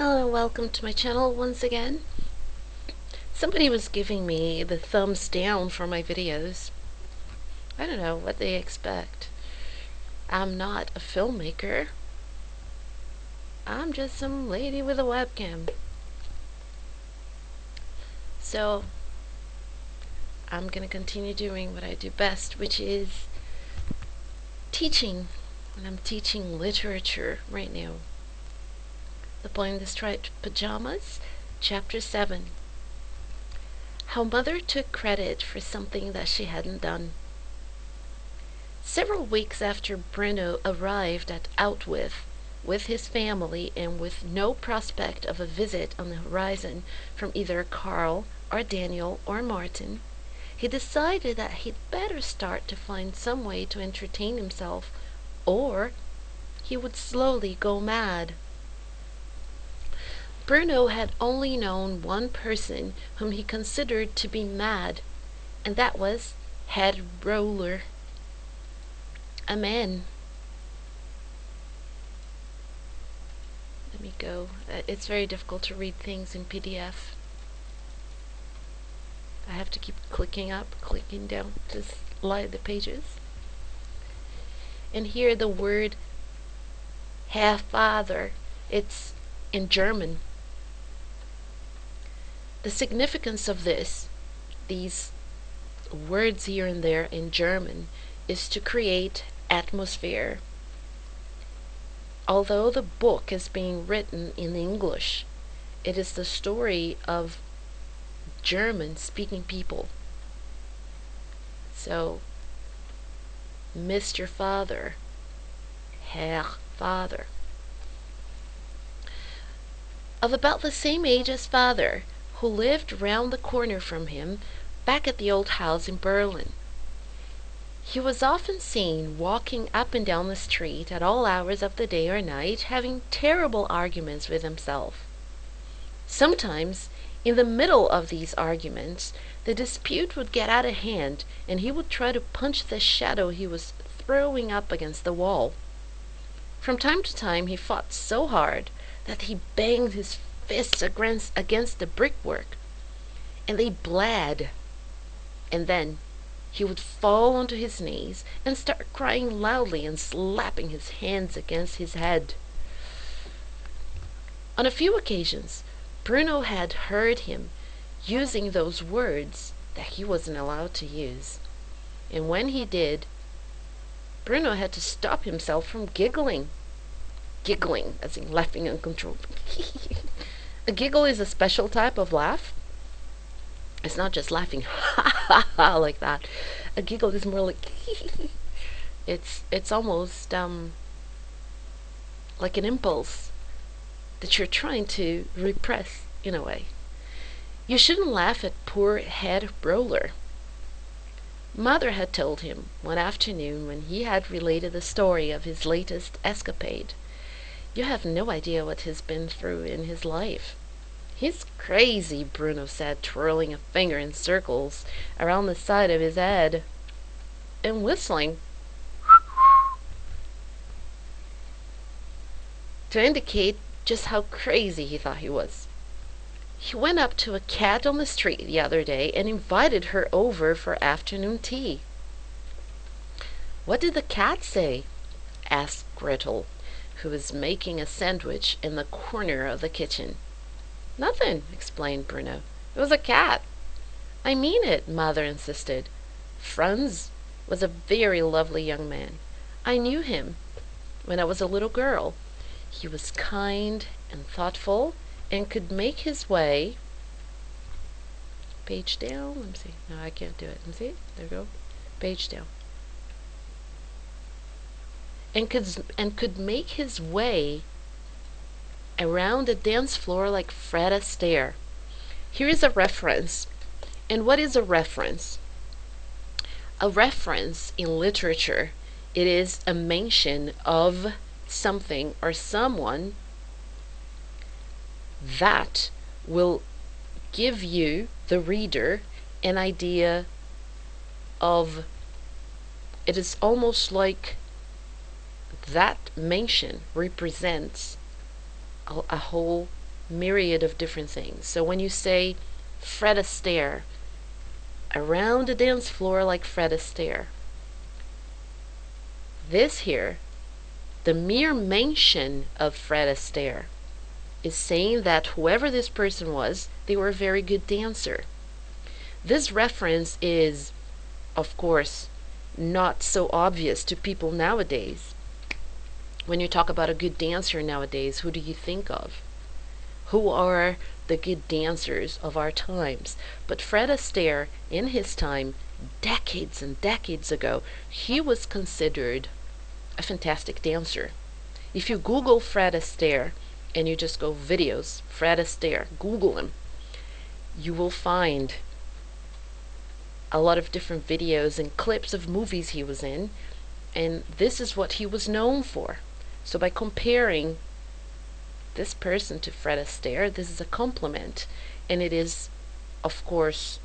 Hello, welcome to my channel once again. Somebody was giving me the thumbs down for my videos. I don't know what they expect. I'm not a filmmaker. I'm just some lady with a webcam. So, I'm gonna continue doing what I do best, which is teaching. And I'm teaching literature right now. The Boy in the Striped Pyjamas, Chapter 7. How Mother Took Credit for Something That She Hadn't Done. Several weeks after Bruno arrived at Outwith with his family and with no prospect of a visit on the horizon from either Carl or Daniel or Martin, he decided that he'd better start to find some way to entertain himself, or he would slowly go mad. Bruno had only known one person whom he considered to be mad, and that was Herr Roller, a man. Let me go. It's very difficult to read things in PDF. I have to keep clicking up, clicking down to slide the pages. And here the word Herr Father, it's in German. The significance of these words here and there in German, is to create atmosphere. Although the book is being written in English, it is the story of German-speaking people. So, Mr. Father, Herr Father. Of about the same age as Father, who lived round the corner from him, back at the old house in Berlin. He was often seen walking up and down the street at all hours of the day or night, having terrible arguments with himself. Sometimes, in the middle of these arguments, the dispute would get out of hand, and he would try to punch the shadow he was throwing up against the wall. From time to time he fought so hard that he banged his fists against the brickwork, and they bled. And then he would fall onto his knees and start crying loudly and slapping his hands against his head. On a few occasions, Bruno had heard him using those words that he wasn't allowed to use. And when he did, Bruno had to stop himself from giggling. Giggling, as in laughing uncontrollably. A giggle is a special type of laugh. It's not just laughing ha ha ha like that. A giggle is more like it's almost like an impulse that you're trying to repress in a way. You shouldn't laugh at poor Herr Roller. Mother had told him one afternoon when he had related the story of his latest escapade. You have no idea what he's been through in his life. He's crazy, Bruno said, twirling a finger in circles around the side of his head and whistling to indicate just how crazy he thought he was. He went up to a cat on the street the other day and invited her over for afternoon tea. "What did the cat say?" asked Gretel, who was making a sandwich in the corner of the kitchen. "Nothing," explained Bruno. "It was a cat." "I mean it," Mother insisted. "Franz was a very lovely young man. I knew him when I was a little girl. He was kind and thoughtful and could make his way..." Page down. Let me see. No, I can't do it. Let me see. There we go. Page down. And could make his way around the dance floor like Fred Astaire. Here is a reference. And what is a reference? A reference in literature, it is a mention of something or someone that will give you, the reader, an idea of, it is almost like that mention represents a whole myriad of different things. So when you say Fred Astaire, around the dance floor like Fred Astaire, this here, the mere mention of Fred Astaire is saying that whoever this person was, they were a very good dancer. This reference is, of course, not so obvious to people nowadays. When you talk about a good dancer nowadays, who do you think of? Who are the good dancers of our times? But Fred Astaire, in his time, decades and decades ago, he was considered a fantastic dancer. If you Google Fred Astaire and you just go videos, Fred Astaire, Google him, you will find a lot of different videos and clips of movies he was in, and this is what he was known for. So by comparing this person to Fred Astaire, this is a compliment, and it is, of course,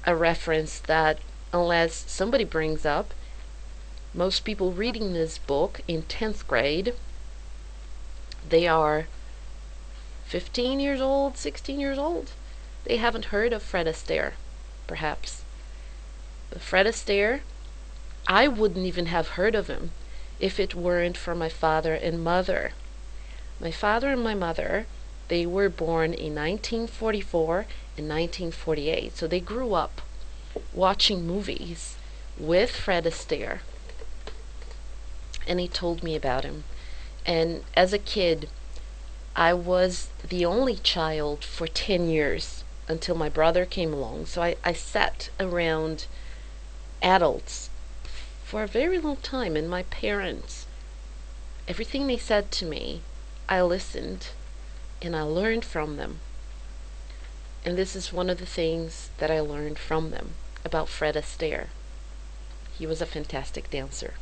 a reference that, unless somebody brings up, most people reading this book in 10th grade, they are 15 years old, 16 years old. They haven't heard of Fred Astaire, perhaps. But Fred Astaire, I wouldn't even have heard of him if it weren't for my father and mother. My father and my mother, they were born in 1944 and 1948, so they grew up watching movies with Fred Astaire, and he told me about him. And as a kid, I was the only child for 10 years until my brother came along, so I sat around adults for a very long time, and my parents, everything they said to me, I listened and I learned from them. And this is one of the things that I learned from them about Fred Astaire. He was a fantastic dancer.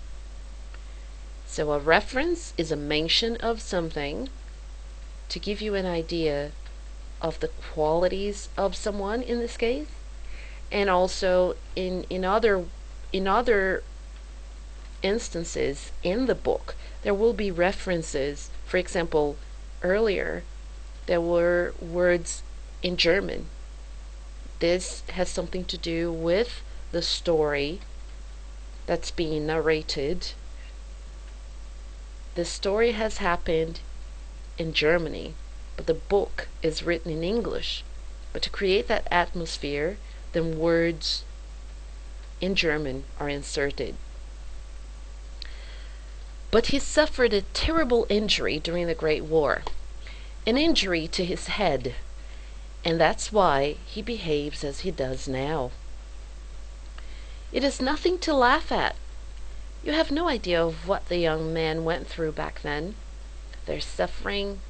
So a reference is a mention of something to give you an idea of the qualities of someone in this case, and also in other instances in the book there will be references. For example, earlier there were words in German. This has something to do with the story that's being narrated. The story has happened in Germany, but the book is written in English. But to create that atmosphere, then words in German are inserted. But he suffered a terrible injury during the Great War, an injury to his head, and that's why he behaves as he does now. It is nothing to laugh at. You have no idea of what the young man went through back then. Their suffering.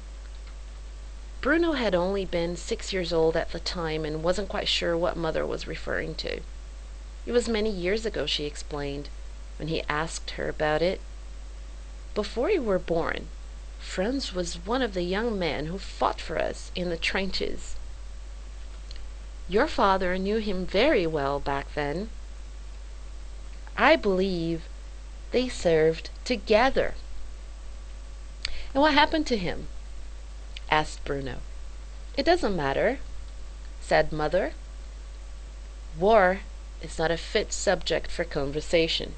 Bruno had only been 6 years old at the time and wasn't quite sure what Mother was referring to. It was many years ago, she explained, when he asked her about it. Before you were born, Franz was one of the young men who fought for us in the trenches. Your father knew him very well back then. I believe they served together. And what happened to him? Asked Bruno. It doesn't matter, said Mother. War is not a fit subject for conversation.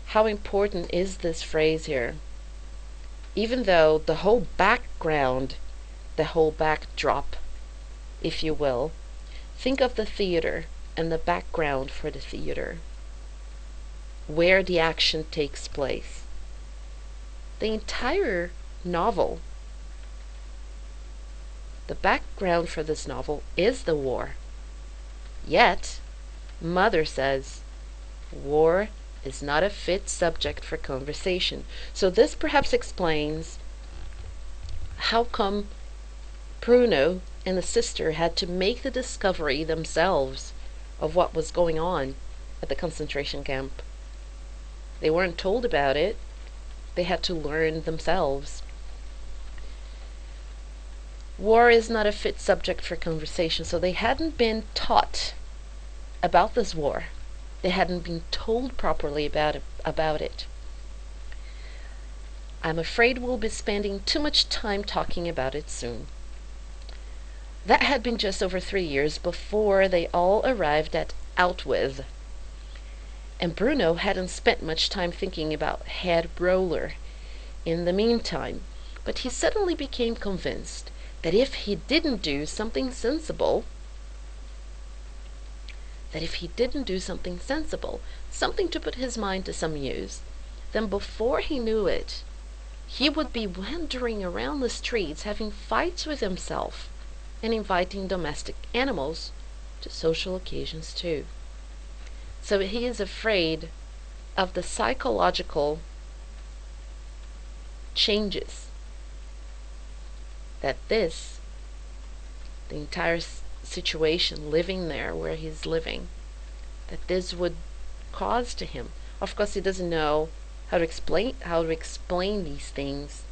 How important is this phrase here? Even though the whole background, the whole backdrop, if you will, think of the theater and the background for the theater, where the action takes place. The entire novel, the background for this novel is the war. Yet, Mother says, war is not a fit subject for conversation. So this perhaps explains how come Bruno and the sister had to make the discovery themselves of what was going on at the concentration camp. They weren't told about it. They had to learn themselves. War is not a fit subject for conversation, so they hadn't been taught about this war. They hadn't been told properly about it. I'm afraid we'll be spending too much time talking about it soon. That had been just over 3 years before they all arrived at Outwith, and Bruno hadn't spent much time thinking about Herr Roller in the meantime, but he suddenly became convinced that if he didn't do something sensible, something to put his mind to some use, then before he knew it, he would be wandering around the streets having fights with himself and inviting domestic animals to social occasions too. So he is afraid of the psychological changes that the entire situation living there where he's living, that this would cause to him. Of course, he doesn't know how to explain these things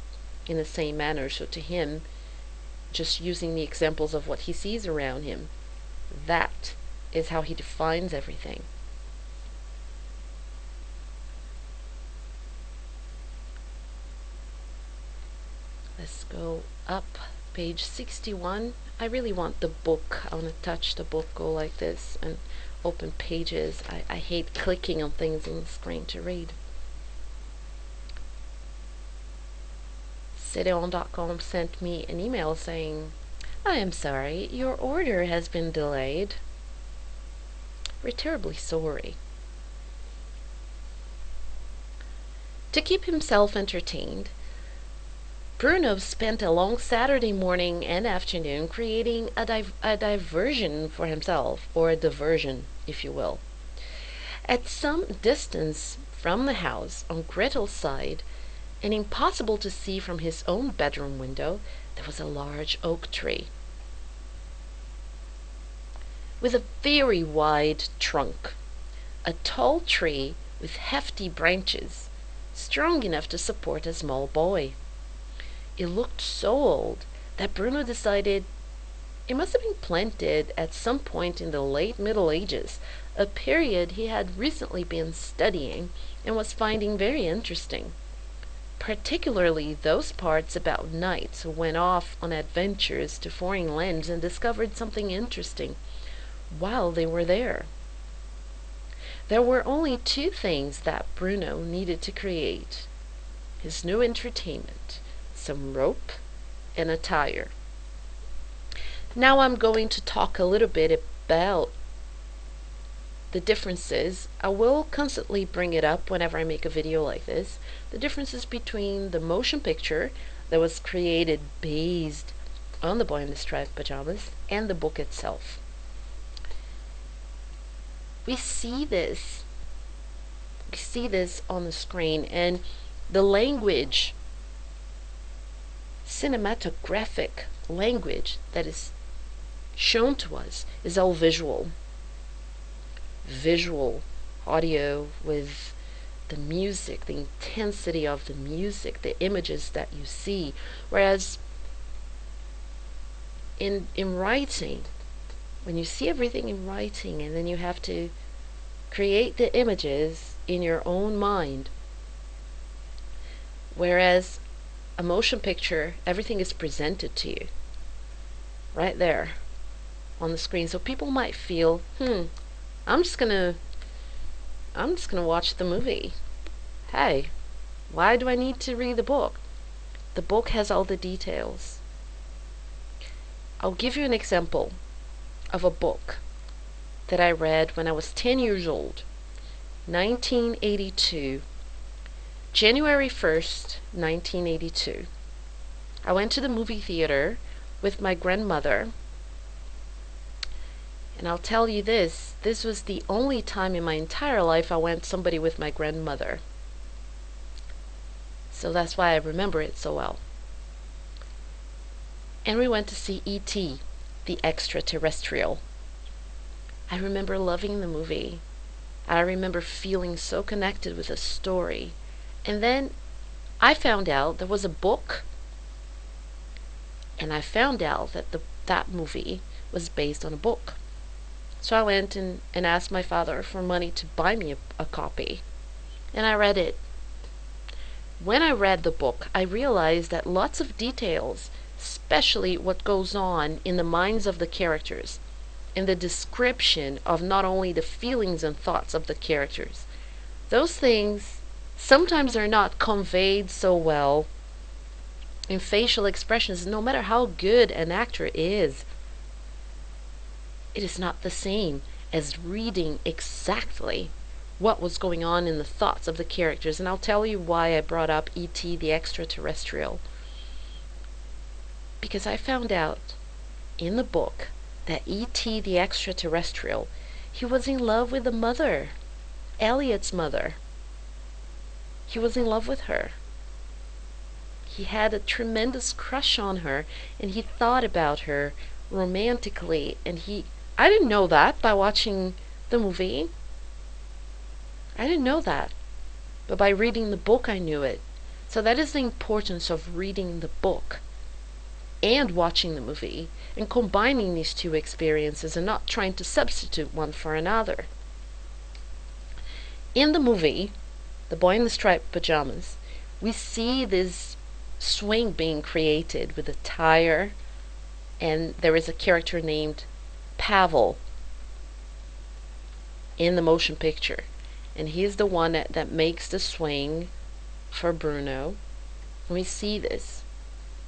in the same manner. So to him, just using the examples of what he sees around him, that is how he defines everything. Let's go up, page 61. I really want the book. I want to touch the book, go like this, and open pages. I hate clicking on things on the screen to read. Cideon.com sent me an email saying, I am sorry, your order has been delayed. We're terribly sorry. To keep himself entertained, Bruno spent a long Saturday morning and afternoon creating a diversion for himself, or a diversion, if you will. At some distance from the house, on Gretel's side, and impossible to see from his own bedroom window, there was a large oak tree with a very wide trunk, a tall tree with hefty branches, strong enough to support a small boy. It looked so old that Bruno decided it must have been planted at some point in the late Middle Ages, a period he had recently been studying and was finding very interesting, particularly those parts about knights who went off on adventures to foreign lands and discovered something interesting while they were there. There were only two things that Bruno needed to create his new entertainment: some rope and a tire. Now I'm going to talk a little bit about the differences. I will constantly bring it up whenever I make a video like this. The differences between the motion picture that was created based on the Boy in the Striped Pajamas and the book itself. We see this on the screen, and the language, cinematographic language that is shown to us, is all visual audio, with the music, the intensity of the music, the images that you see. Whereas in writing, when you see everything in writing and then you have to create the images in your own mind, whereas a motion picture, everything is presented to you right there on the screen. So people might feel, I'm just gonna watch the movie. Hey, why do I need to read the book? The book has all the details. I'll give you an example of a book that I read when I was 10 years old, 1982, January 1st, 1982. I went to the movie theater with my grandmother, and I'll tell you this was the only time in my entire life I went somebody with my grandmother. So that's why I remember it so well. And we went to see E.T., the Extraterrestrial. I remember loving the movie. I remember feeling so connected with the story. And then I found out there was a book, and I found out that that movie was based on a book. So I went and asked my father for money to buy me a copy, and I read it. When I read the book, I realized that lots of details, especially what goes on in the minds of the characters, and the description of not only the feelings and thoughts of the characters, those things sometimes are not conveyed so well in facial expressions. No matter how good an actor is, it is not the same as reading exactly what was going on in the thoughts of the characters. And I'll tell you why I brought up E.T. the Extraterrestrial. Because I found out in the book that E.T. the Extraterrestrial, he was in love with the mother, Elliot's mother. He was in love with her. He had a tremendous crush on her, and he thought about her romantically, and I didn't know that by watching the movie. I didn't know that. But by reading the book I knew it. So that is the importance of reading the book and watching the movie, and combining these two experiences and not trying to substitute one for another. In the movie, The Boy in the Striped Pajamas, we see this swing being created with a tire, and there is a character named Pavel in the motion picture, and he's the one that makes the swing for Bruno. And we see this,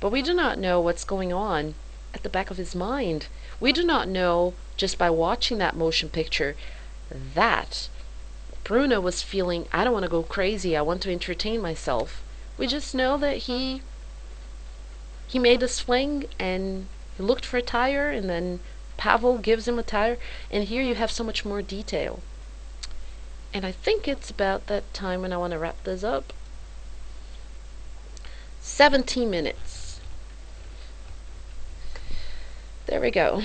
but we do not know what's going on at the back of his mind. We do not know, just by watching that motion picture, that Bruno was feeling, I don't want to go crazy, I want to entertain myself. We just know that he made a swing, and he looked for a tire, and then Pavel gives him a tire, and here you have so much more detail. And I think it's about that time when I want to wrap this up. 17 minutes. There we go.